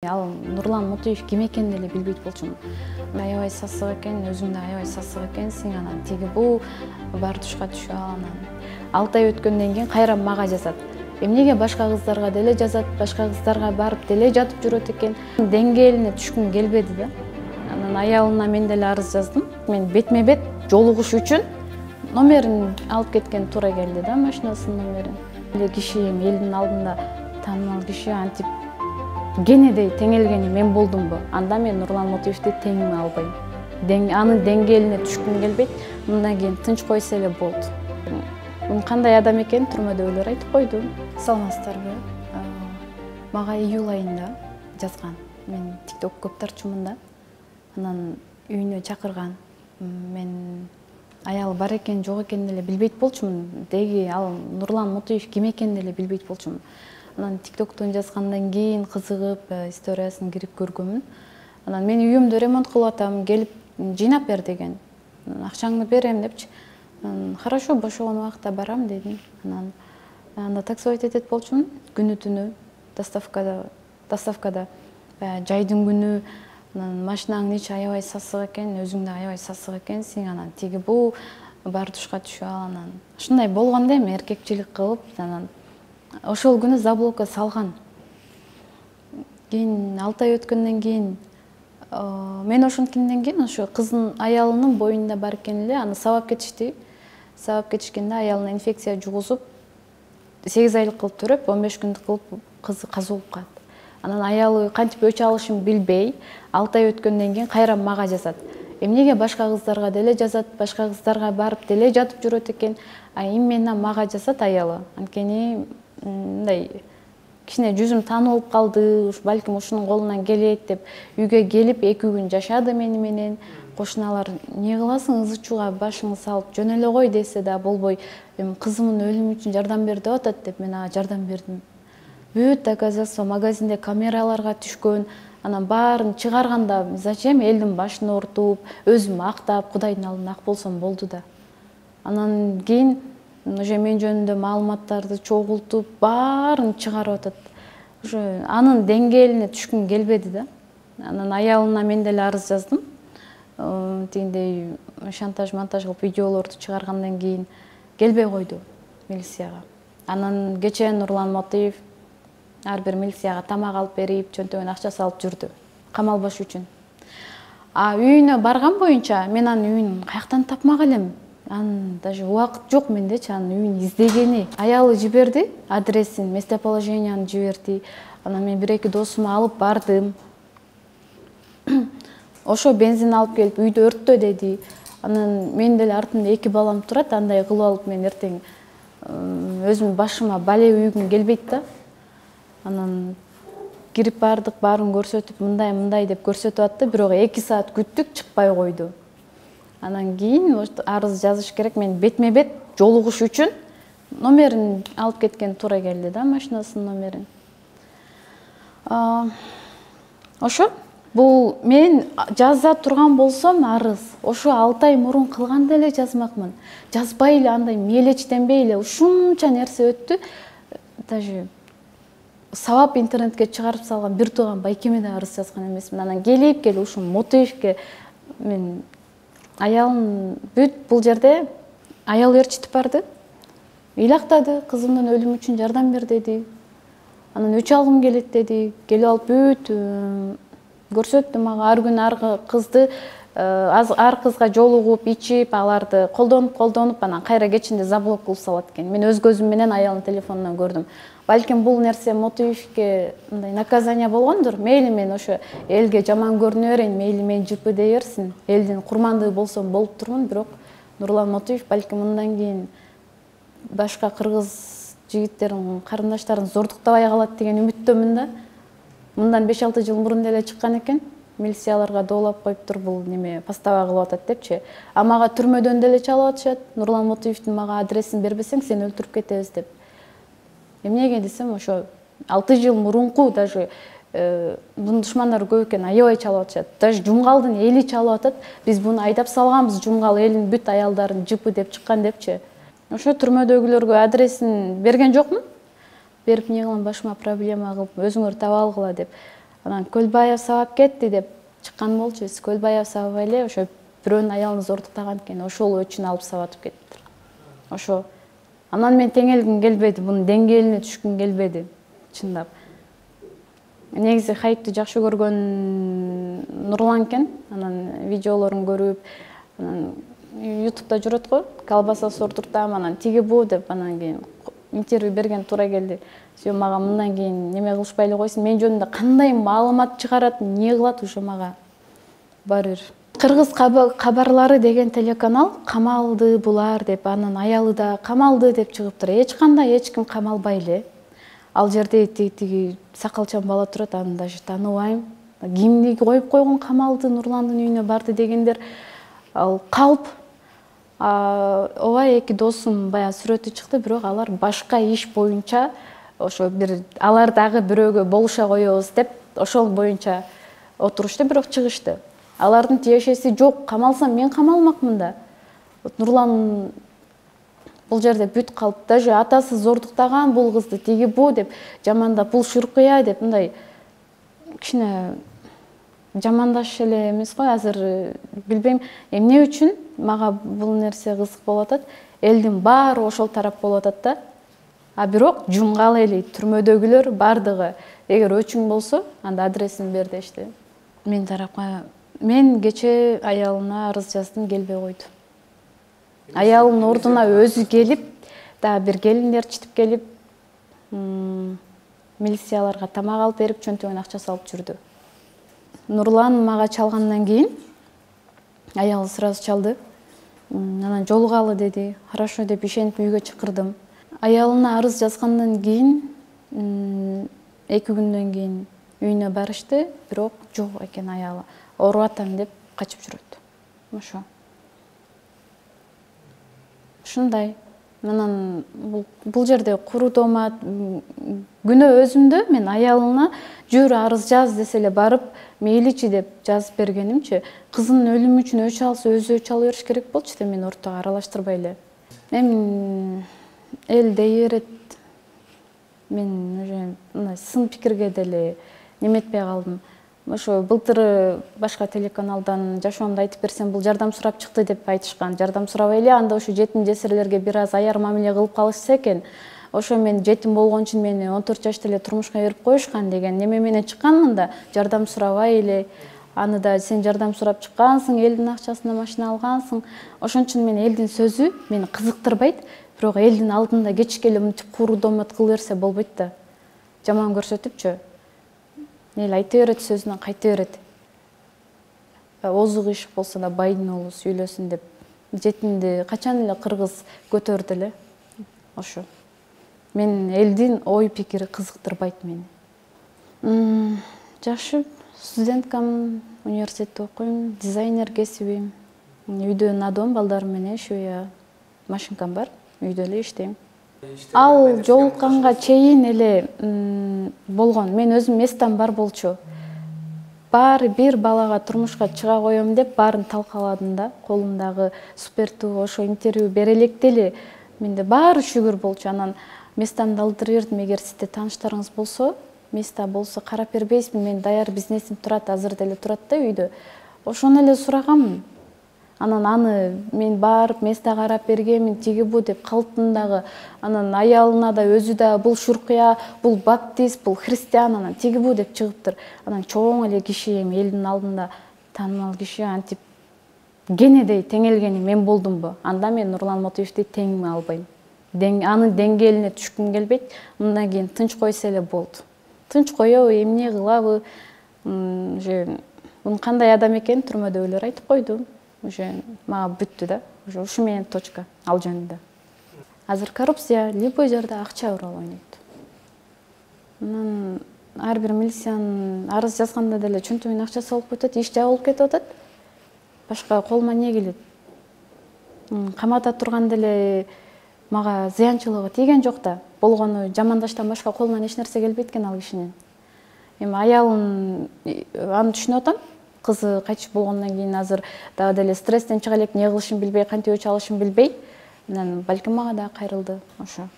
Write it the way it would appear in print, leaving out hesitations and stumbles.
Ал Нурлан Мутуев ким экенин деле билбейт болчумун. Аябай сасык экен, өзүң да аябай сасык экенсиң, анан тиги бул бар тушка түшүп анан 6 ай өткөндөн кийин кайра мага жазат. Эмнеге башка кыздарга деле жазат, башка кыздарга барып деле жатып жүрөт экен. Деңгээлине түшкүм келбеди да. Анан аялына мен деле арыз жаздым. Мен бетме бет жолугуш үчүн номерин алып кеткен туура келди да, машинасынын номерин. Эле киши элдин алдында таанымал киши антип генедей теңелгени мен болдумбу? Анда мен Нурлан Мутуевди теңиме албайм. Анын деңгээлине түшкүм келбейт. Мындан кийин тынч койсо эле болду. Мунун кандай адам экенин түрмөдөгүлөр айтып койду. Саламатсыздарбы? Мага июль айында жазган. Мен TikTok көп тарчумун да. Анан үйүнө чакырган. Мен аялы бар экен, жок экенин деле билбейт болчумун. Деги ал Нурлан Мутуев ким экенин деле билбейт болчумун. Анан TikToктон жазгандан кийин кызыгып, историясын кирип көргөмүн. Анан мен үйүмдө ремонт кылып атам, келип жыйнап бер деген. Акчаңды берем депчи. Хорошо, бошогон убакта барам дедим. Анан анда таксовать этет болчумун. Күнү түнү доставкада жайдын күнү анан машинаңдын ичи аябай сасык экен, өзүң да аябай сасык экенсиң, анан тиги бул бар тушка түшүп анан ушундай болгондо эми эркекчилик кылып, анан ошол күнү заблокко салган. Кийин 6 ай өткөндөн кийин мен ошонткенден кийин ошо кыздын аялынын боюнда бар экен эле, аны сабап кетишти. Сабап кетишкенде аялына инфекция жугузуп 8 айлык кылып төрөп, 15 күндүк кылып кызы каза болуп калат. Анан аялы кантип өч алышын билбей, 6 ай өткөндөн кийин кайра мага жазат. Эмнеге башка кыздарга деле жазат, башка кыздарга барып деле жатып жүрөт экен, а именно мага жазат аялы. Анткени мындай кичине жүзүм таанылып калды, балким ушунун колунан келет деп үйгө келип 2 күн жашады мени менен. Кошуналар не кыласың, ызы-чууга башыңды салып жөн эле кой десе да болбой, кызымдын өлүмү үчүн жардам бер деп атат деп мен ага жардам бердим. Бүт доказательство магазинде камераларга түшкөн. Анан баарын чыгарганда зачем элдин башын ортуп, өзүм актап, Кудайдын алдында ак болсом болду да. Анан кийин уже мен жөнүндө маалыматтарды чогултуп, баарын чыгарып атат. Ошо анын деңгээлине түшкүм келбеди да. Анан аялына мен деле арыз жаздым. Тигиндей шантаж-монтаж кылып видеолорду чыгаргандан кийин келбей койду милицияга. Анан кечээ Нурлан Мутуев ар бир милицияга тамак алып берип, чөнтөгүнө акча салып жүрдү, камалбаш үчүн. А үйүнө барган боюнча мен анын үйүн каяктан тапмак элем. Анын даже убакыт жок мендечи анын үйүн издегени. Аялы жиберди, адресин, местоположенияны жиберди. Анан мен 1-2 досуму алып бардым. Ошо бензин алып келип үйдү өрттө деди. Анан мен деле артымда 2 балам турат, андай кылып алып мен эртең өзүмдүн башыма бале үйгүм келбейт да. Анан кирип бардык, баарын көрсөтүп, мындай деп көрсөтүп атты, бирок 2 саат күттүк, чыкпай койду. Анан кийин арыз жазыш керек, мен бетме бет жолугуш үчүн номерин алып кеткен туура келди да, машинасынын номерин. Ошо бул мен жаза турган болсом арыз, ошо 6 ай мурун кылганда эле жазмакмын. Жазбай эле андай мелечтенбей эле ушунча нерсе өттү. Даже сабап интернетке чыгарып салган бир тууган байкеме да арыз жазган эмесмин. Анан келип ушу Мутуевке мен аялым бүт бул жерде аял ээрчитип барды. Ыйлактады, кызымдын өлүмү үчүн жардам бер деди. Анан өч алгым келет деди. Келип алып бүт көрсөттү мага ар күнү ар кызга жолугуп, ичип, аларды колдонуп, анан кайра кечинде заблок кылып салат экен. Мен өз көзүм менен аялдын телефонунан көрдүм. Балким бул нерсе Мутуевке мындай наказание болгондур. Мейли мен ошо элге жаман көрүнө берейин, мейли мен жыпы дей берсин. Элдин курмандыгы болсом болуп турмун, бирок Нурлан Мутуев балким мындан кийин башка кыргыз жигиттерин, карындаштарын зордуктабай калат деген үмүттөмүн да. Мындан 5-6 жыл мурун деле чыккан экен. Милицияларга доолап коюптур, бул неме постава кылып атат депчи. А мага түрмөдөн деле чалып атышат. Нурлан Мутуевдин мага адресин бербесең, сени өлтүрүп кетебиз деп. Эмнеге десем, ошо 6 жыл мурунку даже мунун душмандары көп экен, аябай чалып атышат. Даже Жумгалдын эли чалып атат. Биз буну айдап салганбыз, Жумгал элинин бүт аялдарын жыпы деп чыккан депчи. Ошо түрмөдөгүлөргө адресин берген жокмун. Берип не кылам, башыма проблема кылып, өзүңөр таап алгыла деп. Анан Көлбаев сабап кетти деп чыккан болчу. Биз Көлбаев сабабай эле ошо бирөөнүн аялын зордуктаган экен, ошол өчүн алып сабатып кетиптир. Ошо. Анан мен теңелгим келбеди, бунун деңгээлине түшкүм келбеди, чындап. Негизи хайпты жакшы көргөн Нурлан экен. Анан видеолорун көрүп, анан YouTube'да жүрөт го, колбаса сордуртам, анан тиги бу деп, анан кийин интервью берген туура келди. Сен мага мындан кийин неме кылышпай эле койсуң, мен жөнүндө кандай маалымат чыгарат, эмне кылат уже мага баары бир. Кыргыз кабарлары деген телеканал камалды булар деп, анын аялы да камалды деп чыгыптыр. Эч ким камалбай эле. Ал жерде тиги сакалчан бала турат, аны даже тааныбайм. Кимди коюп койгон камалды Нурландын үйүнө барды дегендер, ал калп. Ооба, эки досум баягы сүрөтү чыкты, бирок алар башка иш боюнча ошо бир алар дагы бирөөгө болуша коебуз деп ошол боюнча отурушты, бирок чыгышты. Алардын тиешеси жок, камалсам мен камалмакмын да. Нурлан бул жерде бүт калып, даже атасы зордуктаган бул кызды, тиги бу деп жамандап, бул шуркуя деп, мындай кичине жамандаш эле эмес го. Азыр билбейм эмне үчүн мага бул нерсе кызык болуп атат. Элдин баары ошол тарап болуп атат да. Бирок жумгал эли түрмөдөгүлөр бардыгы эгер өчүң болсо, анда адресин бер дешти. Мен тарапка мен кече аялына арыз жаздым, келбей койду. Аялынын ордуна өзү келип, дагы бир келиндер читип келип, милицияларга тамак алып берип, чөнтөгүнө акча салып жүрдү. Нурлан мага чалгандан кийин аялы сразу чалды. Анан жолугалы деди. Хорошо деп ишенип үйгө чакырдым. Аялына арыз жазгандан кийин 2 күндөн кийин үйүнө барышты, бирок жок экен аялы. Ооруп атам деп качып жүрөт. Ошо. Ушундай. Анан бул жерде куру томат күнөө өзүмдө, мен аялына жүр арыз жаз десе эле барып мейличи деп жазып бергенимчи, кызынын өлүмү үчүн өч алса өзү өч ала бериш керек болчу да, мен ортого аралаштырбай эле. Эми эл дей берет. Мен уже мындай сын пикирге деле неметпей калдым. Ошо былтыр башка телеканалдан жашоомду айтып берсем, бул жардам сурап чыкты деп айтышкан. Жардам сурабай эле, анда ошо жетим жесирлерге бир аз аяр мамиле кылып калышса экен. Ошо мен жетим болгон үчүн мени 14 жашта эле турмушка берип коюшкан деген неме менен чыкканмын да, жардам сурабай эле. Аны да сен жардам сурап чыккансың, элдин акчасына машина алгансың. Ошон үчүн мен элдин сөзү мени кызыктырбайт, бирок элдин алдында кечке эле мынтип куру домат кыла берсе болбойт да. Жаман көрсөтүпчү. Эл айта берет, сөзүнөн кайта берет. Озук иш болсо да байдын оолу сүйлөсүн деп. Жетимди качан эле кыргыз көтөрдү эле. Ошо. Мен элдин ой пикири кызыктырбайт мени. Жакшы, студенткамын, университетте окуйм, дизайнер кесибим. Үйдө надом балдарым менен ишөө, машинкам бар, үйдө эле иштейм. Ал жолукканга чейин эле болгон. Мен өзүм местам бар болчу. Баары бир балага турмушка чыга коем деп баарын талкаладым да. Колумдагы супертуу ошо интервью бере электе эле менде баары шүгүр болчу. Анан местамды алдырып бердим. Эгер сизде тааныштарыңыз болсо, места болсо карап бербейсизби? Мен даяр бизнесим турат, азыр деле турат да үйдө. Ошону эле сураганмын. Анан аны мен барып места карап бергенмин, тиги бу деп калктым дагы. Анан аялына да өзү да бул шуркуя, бул баптист, бул христиан, анан тиги бу деп чыгыптыр. Анан чоң эле киши, эми элдин алдында таанымал киши, антип кенедей теңелгени мен болдумбу? Анда мен Нурлан Мотуевди теңме албайм. Анын деңгээлине түшкүм келбейт. Мындан кийин тынч койсо эле болду. Тынч коебу, эмне кылабы? Уже бунун кандай адам экенин түрмөдөгүлөр айтып койду. Уже мага бүттү да. Уже ушу менен точка ал жөнүндө. Азыр коррупция любой жерде акча роль ойнойт. Анан ар бир милициянын арыз жазганда деле чөнтөгүнө акча салып кетет, иш жабылып кетип атат. Башка колума эмне келет? Камакта турганда деле мага зыянчылыгы тийген жок да. Болгону жамандаштан башка колунан эч нерсе келбейт экен ал кишинин. Эми аялын аны түшүнүп атам. Кызы кайтыш болгондон кийин азыр дагы деле стресстен чыга элек, эмне кылышын билбей, кантип өч алышын билбей. Анан балким мага да кайрылды ошо.